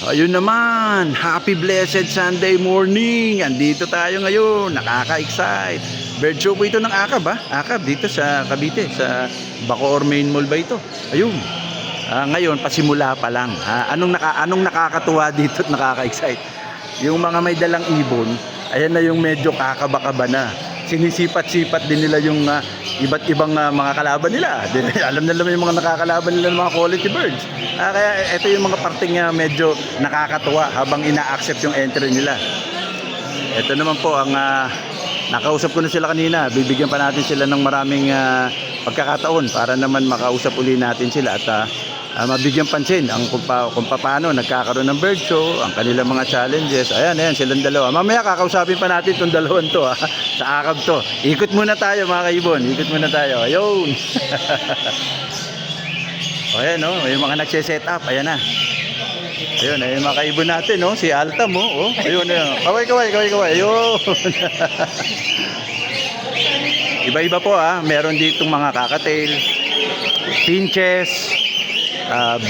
Ayun naman, happy blessed Sunday morning. Andito tayo ngayon, nakaka-excite. Bird show po ito ng Akab ha. Akab dito sa Cavite, sa Bacoor Main Mall ba ito? Ayun. Ngayon, pasimula pa lang. Anong nakakatuwa dito at nakaka-excite? Yung mga may dalang ibon, ayan na yung medyo kakaba-kaba na. Sinisipat-sipat din nila yung iba't ibang mga kalaban nila. Alam na naman yung mga nakakalaban nila ng mga quality birds. Kaya ito yung mga parting medyo nakakatuwa habang ina-accept yung entry nila. Ito naman po ang nakausap ko na sila kanina. Bibigyan pa natin sila ng maraming pagkakataon para naman makausap uli natin sila at mabigyan pansin kung paano nagkakaroon ng bird show, ang kanilang mga challenges. Ayan, silang dalawa. Mamaya kakausapin pa natin itong dalawan to sa Akab to. Ikot muna tayo mga kaibon, ikot muna tayo. Ayun. Ayan yung mga nagse-set up, ayan na. Ayun, yung mga kaibon natin si Altam ayun. Kaway. Ayun. Iba-iba po meron ditong mga kakatail, pinches,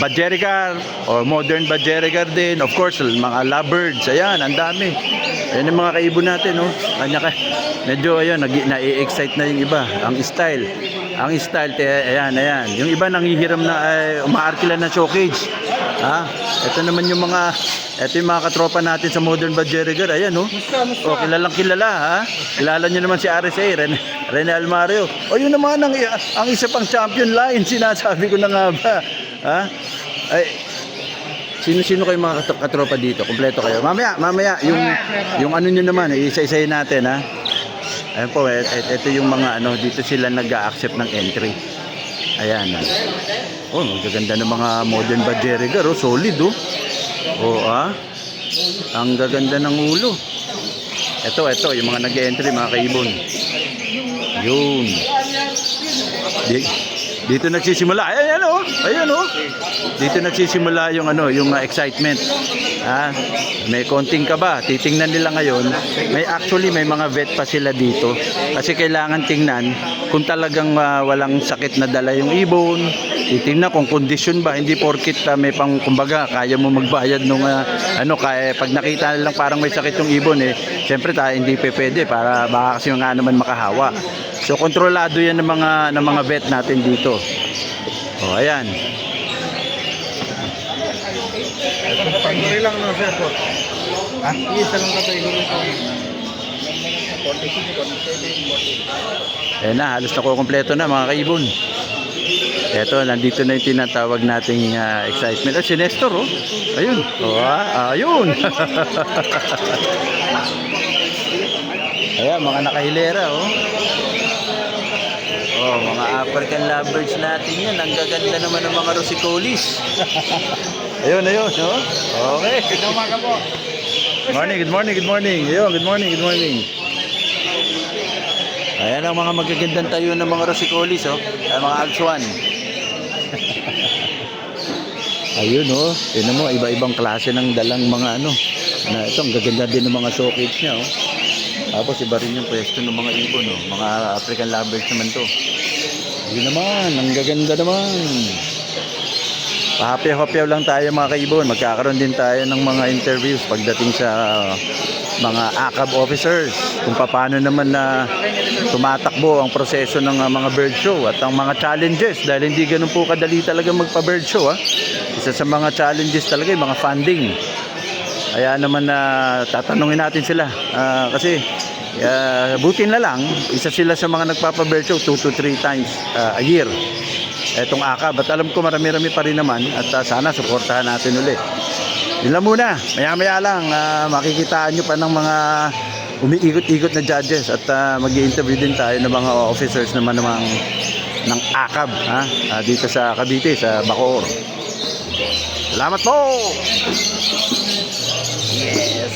Budgerigar or modern Budgerigar din, of course mga lovebirds. Ayan, ang dami. Ayan yung mga kaibon natin medyo na-excite na yung iba. Ang style ayan. Yung iba nangihiram na umaarkila na showcage. Ito naman yung mga katropa natin sa modern Budgerigar. Ayan kilalang kilala kilala nyo naman si RSA Rene Almario. Yun naman ang isa pang champion line. Sinasabi ko na nga ba. Sino kayo mga katropa dito? Kompleto kayo. Mamaya yung ano nyo naman, isa-isahin natin Ayan po, ito yung mga dito sila nag-a-accept ng entry. Ayan. Magaganda ng mga modern Budgerigar, solid ang gaganda ng ulo. Ito yung mga nag-entry mga kaibon. Yun. Dito nagsisimula. Ayan. Dito nagsisimula yung yung excitement. May konting kaba. Titingnan nila ngayon. May mga vet pa sila dito. Kasi kailangan tingnan kung talagang walang sakit na dala yung ibon. Titingnan kung kondisyon ba. Hindi porkit may kumbaga kaya mo magbayad nung kaya pag nakita nilang parang may sakit yung ibon syempre tayo hindi pwede para baka kasi nga naman makahawa. So kontrolado yan ng mga vet natin dito. Ayan. Pagduri lang no sir po. Isa lang kategory ko. Ayan na, halos nakukompleto na mga kaibon. Eto, nandito na yung tinatawag nating excitement. Si Nestor Ayun. Ayun. Ayan, mga nakahilera mga African lovebirds natin yan. Ang gaganda naman ng mga Rosicolis. Ayun. Okay. Good morning. Ayun, good morning. Ayan ang mga magagandang tayo ng mga Rosicolis mga Alsuan. Ayun tignan mo, iba-ibang klase ng dalang mga ito, ang gaganda din ng mga showcase niya Tapos iba rin yung pwesto ng mga ibon mga African lovebirds naman to. Yun naman, ang gaganda naman. Pahapyaw-hapyaw lang tayo mga kaibon. Magkakaroon din tayo ng mga interviews pagdating sa mga Akab officers kung paano naman na tumatakbo ang proseso ng mga bird show at ang mga challenges, dahil hindi ganun po kadali talaga magpa-bird show Isa sa mga challenges talaga yung mga funding. Kaya naman tatanungin natin sila kasi butin na lang isa sila sa mga nagpapa-bird show 2 to 3 times a year etong Akab, at alam ko marami-rami pa rin naman at sana suportahan natin ulit. Yun lang muna, maya-maya lang makikitaan nyo pa ng mga umiikot-ikot na judges at mag-i-interview din tayo ng mga officers naman ng Akab dito sa Cavite, sa Bacoor. Salamat po! Yes!